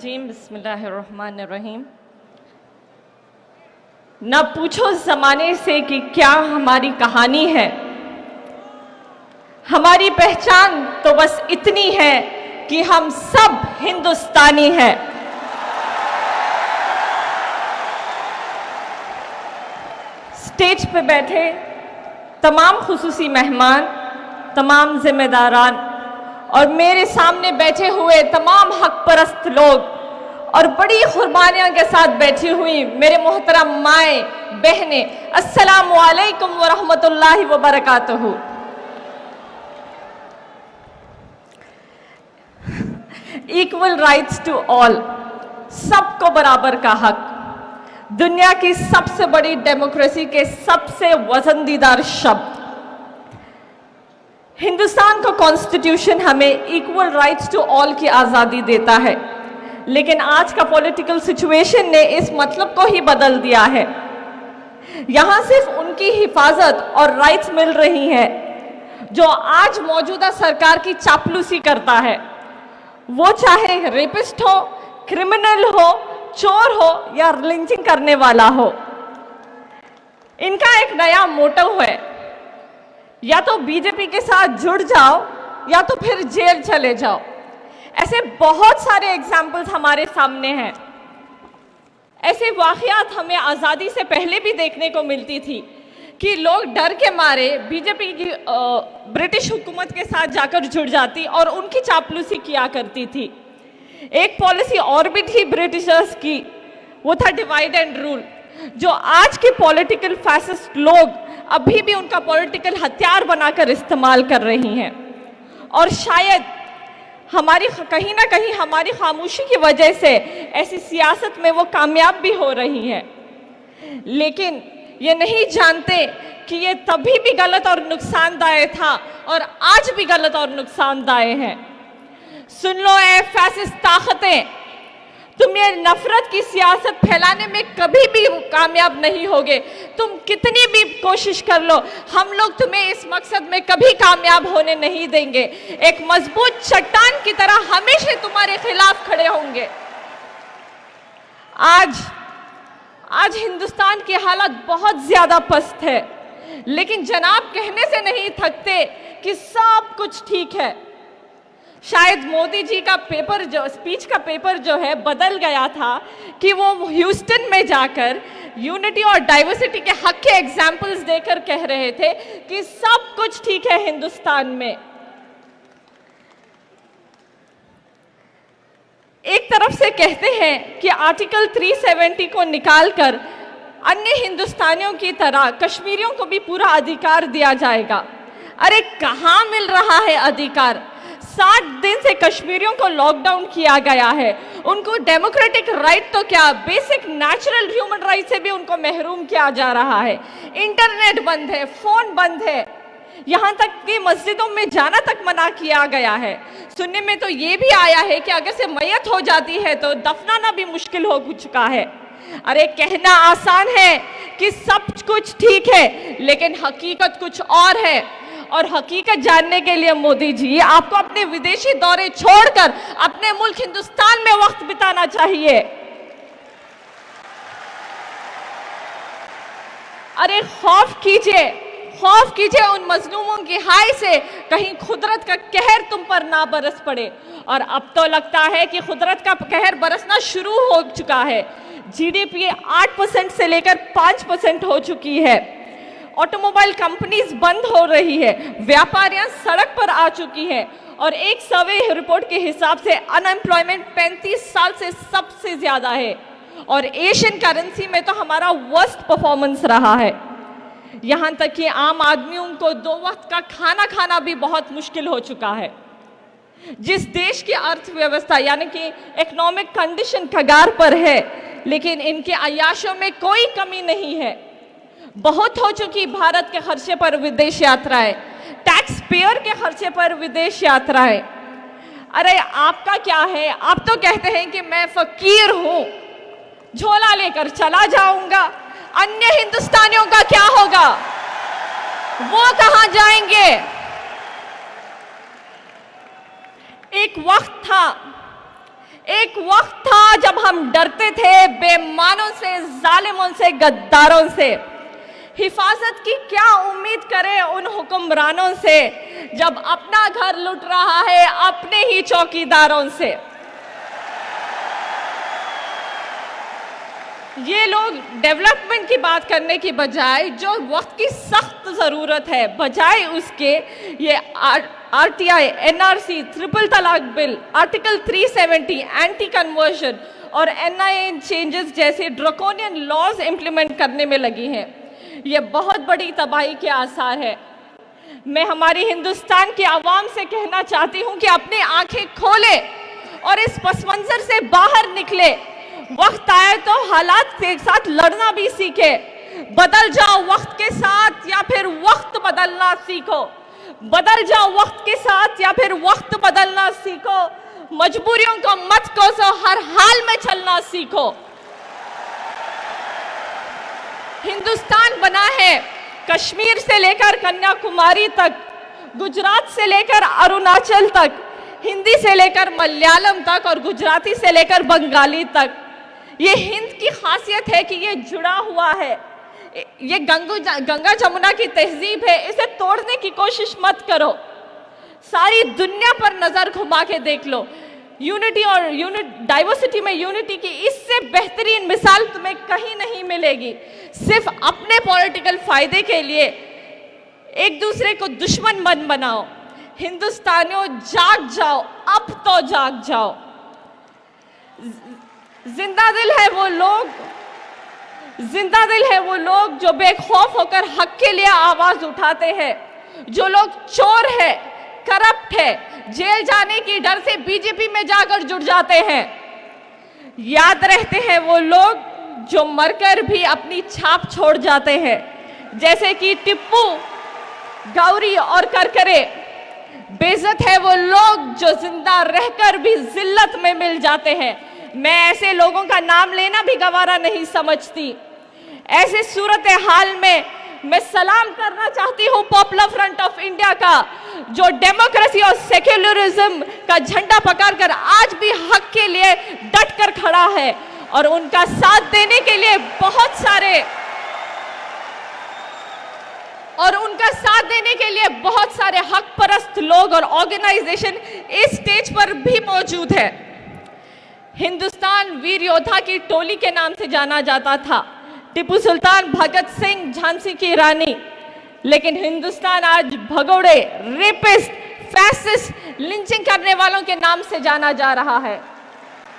बिस्मिल्लाहिर्रहमानिर्रहीम। न पूछो ज़माने से कि क्या हमारी कहानी है, हमारी पहचान तो बस इतनी है कि हम सब हिंदुस्तानी हैं। स्टेज पे बैठे तमाम खुसूसी मेहमान, तमाम जिम्मेदारान और मेरे सामने बैठे हुए तमाम हक परस्त लोग और बड़ी कुर्बानियों के साथ बैठी हुई मेरे मोहतरम माएँ बहनें, अस्सलामु अलैकुम व रहमतुल्लाहि व बरकातहू। इक्वल राइट्स टू ऑल, सबको बराबर का हक, दुनिया की सबसे बड़ी डेमोक्रेसी के सबसे वजनदीदार शब्द। हिंदुस्तान का कॉन्स्टिट्यूशन हमें इक्वल राइट्स टू ऑल की आज़ादी देता है, लेकिन आज का पॉलिटिकल सिचुएशन ने इस मतलब को ही बदल दिया है। यहाँ सिर्फ उनकी हिफाजत और राइट्स मिल रही हैं जो आज मौजूदा सरकार की चापलूसी करता है, वो चाहे रेपिस्ट हो, क्रिमिनल हो, चोर हो या लिंचिंग करने वाला हो। इनका एक नया मोटो है, या तो बीजेपी के साथ जुड़ जाओ या तो फिर जेल चले जाओ। ऐसे बहुत सारे एग्जाम्पल्स हमारे सामने हैं। ऐसे वाकयात हमें आज़ादी से पहले भी देखने को मिलती थी कि लोग डर के मारे बीजेपी की ब्रिटिश हुकूमत के साथ जाकर जुड़ जाती और उनकी चापलूसी किया करती थी। एक पॉलिसी और भी थी ब्रिटिशर्स की, वो था डिवाइड एंड रूल, जो आज के पॉलिटिकल फैसिस्ट लोग अभी भी उनका पॉलिटिकल हथियार बनाकर इस्तेमाल कर रही हैं। और शायद हमारी कहीं ना कहीं हमारी खामोशी की वजह से ऐसी सियासत में वो कामयाब भी हो रही हैं, लेकिन ये नहीं जानते कि ये तभी भी गलत और नुकसानदायक था और आज भी गलत और नुकसानदायक है। सुन लो ऐ फैसिस्ट ताकतें, तुम ये नफरत की सियासत फैलाने में कभी भी कामयाब नहीं होगे। तुम कितनी भी कोशिश कर लो, हम लोग तुम्हें इस मकसद में कभी कामयाब होने नहीं देंगे। एक मजबूत चट्टान की तरह हमेशा तुम्हारे खिलाफ खड़े होंगे। आज हिंदुस्तान की हालत बहुत ज्यादा पस्त है, लेकिन जनाब कहने से नहीं थकते कि सब कुछ ठीक है। शायद मोदी जी का स्पीच का पेपर जो है बदल गया था कि वो ह्यूस्टन में जाकर यूनिटी और डाइवर्सिटी के हक के एग्जाम्पल्स देकर कह रहे थे कि सब कुछ ठीक है हिंदुस्तान में। एक तरफ से कहते हैं कि आर्टिकल 370 को निकालकर अन्य हिंदुस्तानियों की तरह कश्मीरियों को भी पूरा अधिकार दिया जाएगा। अरे कहाँ मिल रहा है अधिकार? 60 दिन से कश्मीरियों को लॉकडाउन किया गया है। उनको डेमोक्रेटिक राइट तो क्या, बेसिक नेचुरल ह्यूमन राइट से भी उनको महरूम किया जा रहा है। इंटरनेट बंद है, फोन बंद है, यहाँ तक कि मस्जिदों में जाना तक मना किया गया है। सुनने में तो ये भी आया है कि अगर से मैयत हो जाती है तो दफनाना भी मुश्किल हो चुका है। अरे कहना आसान है कि सब कुछ ठीक है, लेकिन हकीकत कुछ और है। और हकीकत जानने के लिए मोदी जी आपको अपने विदेशी दौरे छोड़कर अपने मुल्क हिंदुस्तान में वक्त बिताना चाहिए। अरे खौफ कीजिए उन मजलूमों की हाय से, कहीं खुदरत का कहर तुम पर ना बरस पड़े। और अब तो लगता है कि खुदरत का कहर बरसना शुरू हो चुका है। जीडीपी 8% से लेकर 5% हो चुकी है। ऑटोमोबाइल कंपनीज बंद हो रही है, व्यापारियां सड़क पर आ चुकी हैं और एक सर्वे रिपोर्ट के हिसाब से अनएम्प्लॉयमेंट 35 साल से सबसे ज्यादा है। और एशियन करेंसी में तो हमारा वर्स्ट परफॉर्मेंस रहा है। यहां तक कि आम आदमियों को 2 वक्त का खाना खाना भी बहुत मुश्किल हो चुका है। जिस देश की अर्थव्यवस्था यानी कि इकोनॉमिक कंडीशन कगार पर है, लेकिन इनके अय्याशों में कोई कमी नहीं है। बहुत हो चुकी भारत के खर्चे पर विदेश यात्राएं, टैक्स पेयर के खर्चे पर विदेश यात्राएं। अरे आपका क्या है? आप तो कहते हैं कि मैं फकीर हूं, झोला लेकर चला जाऊंगा। अन्य हिंदुस्तानियों का क्या होगा? वो कहां जाएंगे? एक वक्त था एक वक्त था जब हम डरते थे बेईमानों से, जालिमों से, गद्दारों से। हिफाजत की क्या उम्मीद करें उन हुक्मरानों से जब अपना घर लुट रहा है अपने ही चौकीदारों से। ये लोग डेवलपमेंट की बात करने की बजाय जो वक्त की सख्त ज़रूरत है, बजाय उसके ये आरटीआई, एनआरसी, ट्रिपल तलाक बिल, आर्टिकल 370, एंटी कन्वर्शन और एनआईए चेंजेस जैसे ड्रकोनियन लॉज इंप्लीमेंट करने में लगी हैं। ये बहुत बड़ी तबाही के आसार है। मैं हमारी हिंदुस्तान की आवाम से कहना चाहती हूँ कि अपनी आंखें खोले और इस पस मंजर से बाहर निकले। वक्त आए तो हालात के साथ लड़ना भी सीखे। बदल जाओ वक्त के साथ या फिर वक्त बदलना सीखो। बदल जाओ वक्त के साथ या फिर वक्त बदलना सीखो। मजबूरियों को मत कोसो, हर हाल में चलना सीखो। हिंदुस्तान बना है कश्मीर से लेकर कन्याकुमारी तक, गुजरात से लेकर अरुणाचल तक, हिंदी से लेकर मलयालम तक और गुजराती से लेकर बंगाली तक। ये हिंद की खासियत है कि ये जुड़ा हुआ है। ये गंगा जमुना की तहजीब है, इसे तोड़ने की कोशिश मत करो। सारी दुनिया पर नजर घुमा के देख लो। यूनिटी और डाइवर्सिटी में यूनिटी की इससे बेहतरीन मिसाल तुम्हें कहीं नहीं मिलेगी। सिर्फ अपने पॉलिटिकल फायदे के लिए एक दूसरे को दुश्मन मत बनाओ। हिंदुस्तानियों जाग जाओ, अब तो जाग जाओ। जिंदा दिल है वो लोग जो बेखौफ होकर हक के लिए आवाज उठाते हैं। जो लोग चोर है, करप्ट है, जेल जाने की डर से बीजेपी में जाकर जुड़ जाते हैं। याद रहते हैं वो लोग जो मरकर भी अपनी छाप छोड़ जाते हैं, जैसे कि टिप्पू, गौरी और करकरे। बेइज्जत है वो लोग जो जिंदा रहकर भी जिल्लत में मिल जाते हैं। मैं ऐसे लोगों का नाम लेना भी गवारा नहीं समझती। ऐसे सूरत हाल में मैं सलाम करना चाहती हूँ पॉपुलर फ्रंट ऑफ इंडिया का, जो डेमोक्रेसी और सेक्युलरिज्म का झंडा पकड़कर आज भी हक के लिए डट कर खड़ा है। और उनका साथ देने के लिए बहुत सारे हक परस्त लोग और ऑर्गेनाइजेशन इस स्टेज पर भी मौजूद है। हिंदुस्तान वीर योद्धा की टोली के नाम से जाना जाता था, टिप्पू सुल्तान, भगत सिंह, झांसी की रानी। लेकिन हिंदुस्तान आज भगोड़े, रेपिस्ट, फैसिस्ट, लिंचिंग करने वालों के नाम से जाना जा रहा है।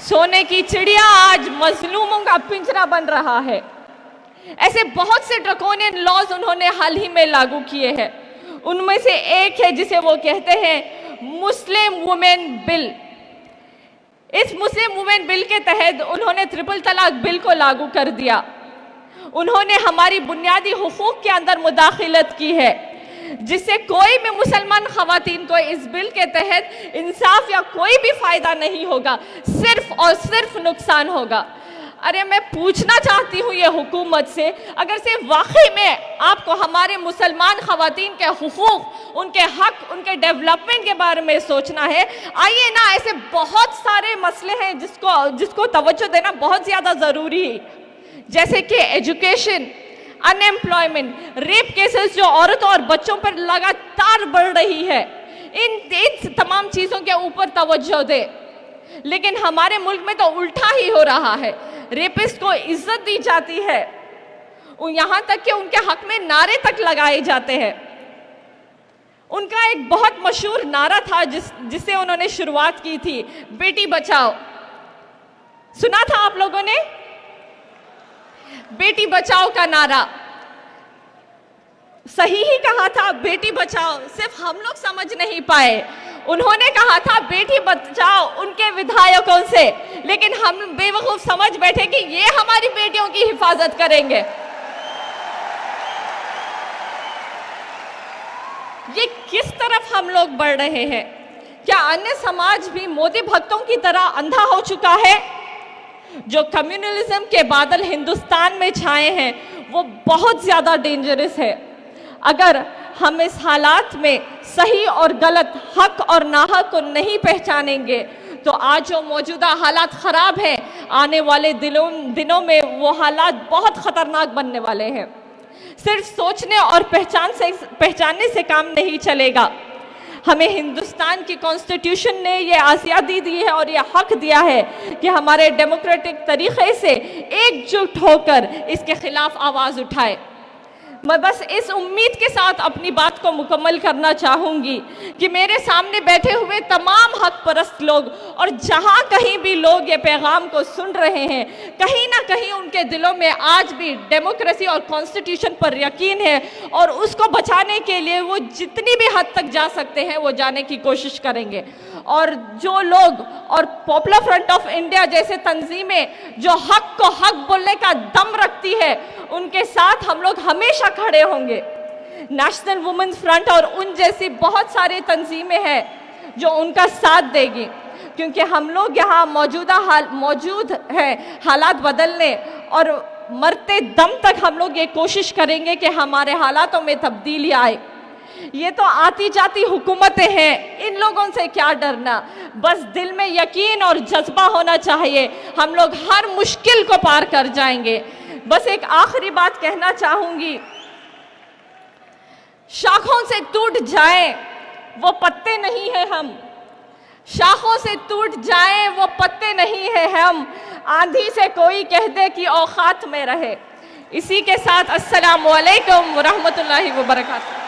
सोने की चिड़िया आज मजलूमों का पिंजरा बन रहा है। ऐसे बहुत से ड्रकोनियन लॉज उन्होंने हाल ही में लागू किए हैं। उनमें से एक है जिसे वो कहते हैं मुस्लिम वुमेन बिल। इस मुस्लिम वुमेन बिल के तहत उन्होंने ट्रिपल तलाक बिल को लागू कर दिया। उन्होंने हमारी बुनियादी हुकूक के अंदर मुदाखिलत की है, जिससे कोई भी मुसलमान खवातीन को इस बिल के तहत इंसाफ या कोई भी फायदा नहीं होगा, सिर्फ और सिर्फ नुकसान होगा। अरे मैं पूछना चाहती हूँ ये हुकूमत से, अगर से वाकई में आपको हमारे मुसलमान खवातीन के हुकूक, उनके हक, उनके डेवलपमेंट के बारे में सोचना है, आइए ना, ऐसे बहुत सारे मसले हैं जिसको तवज्जो देना बहुत ज़्यादा ज़रूरी है, जैसे कि एजुकेशन, अनएम्प्लॉयमेंट, रेप केसेस जो औरतों और बच्चों पर लगातार बढ़ रही है। इन तमाम चीज़ों के ऊपर तवज्जो दे। लेकिन हमारे मुल्क में तो उल्टा ही हो रहा है। रेपिस्ट को इज्जत दी जाती है, यहाँ तक कि उनके हक में नारे तक लगाए जाते हैं। उनका एक बहुत मशहूर नारा था जिससे उन्होंने शुरुआत की थी, बेटी बचाओ। सुना था आप लोगों ने? बेटी बचाओ का नारा सही ही कहा था, बेटी बचाओ, सिर्फ हम लोग समझ नहीं पाए। उन्होंने कहा था बेटी बचाओ उनके विधायकों से, लेकिन हम बेवकूफ समझ बैठे कि ये हमारी बेटियों की हिफाजत करेंगे। ये किस तरफ हम लोग बढ़ रहे हैं? क्या अन्य समाज भी मोदी भक्तों की तरह अंधा हो चुका है? जो कम्युनलिज्म के बादल हिंदुस्तान में छाए हैं वो बहुत ज्यादा डेंजरस है। अगर हम इस हालात में सही और गलत, हक और नाहक को नहीं पहचानेंगे तो आज जो मौजूदा हालात ख़राब हैं, आने वाले दिनों में वो हालात बहुत ख़तरनाक बनने वाले हैं। सिर्फ सोचने और पहचानने से काम नहीं चलेगा। हमें हिंदुस्तान की कॉन्स्टिट्यूशन ने ये आज़ादी दी है और ये हक दिया है कि हमारे डेमोक्रेटिक तरीक़े से एकजुट होकर इसके खिलाफ आवाज़ उठाए। मैं बस इस उम्मीद के साथ अपनी बात को मुकम्मल करना चाहूँगी कि मेरे सामने बैठे हुए तमाम हक परस्त लोग और जहाँ कहीं भी लोग ये पैगाम को सुन रहे हैं, कहीं ना कहीं उनके दिलों में आज भी डेमोक्रेसी और कॉन्स्टिट्यूशन पर यकीन है और उसको बचाने के लिए वो जितनी भी हद तक जा सकते हैं वो जाने की कोशिश करेंगे। और जो लोग और पॉपुलर फ्रंट ऑफ इंडिया जैसे तंजीमें जो हक को हक बोलने का दम रखती है, उनके साथ हम लोग हमेशा खड़े होंगे। नेशनल वुमेन्स फ्रंट और उन जैसी बहुत सारी तंजीमें हैं जो उनका साथ देगी, क्योंकि हम लोग यहाँ मौजूद हैं हालात बदलने, और मरते दम तक हम लोग ये कोशिश करेंगे कि हमारे हालातों में तब्दीली आए। ये तो आती जाती हुकूमतें हैं, इन लोगों से क्या डरना, बस दिल में यकीन और जज्बा होना चाहिए। हम लोग हर मुश्किल को पार कर जाएंगे। बस एक आखिरी बात कहना चाहूंगी, शाखों से टूट जाए वो पत्ते नहीं है हम, शाखों से टूट जाए वो पत्ते नहीं है हम, आंधी से कोई कह दे कि औकात में रहे। इसी के साथ अस्सलाम वालेकुम व रहमतुल्लाहि व बरकातहू।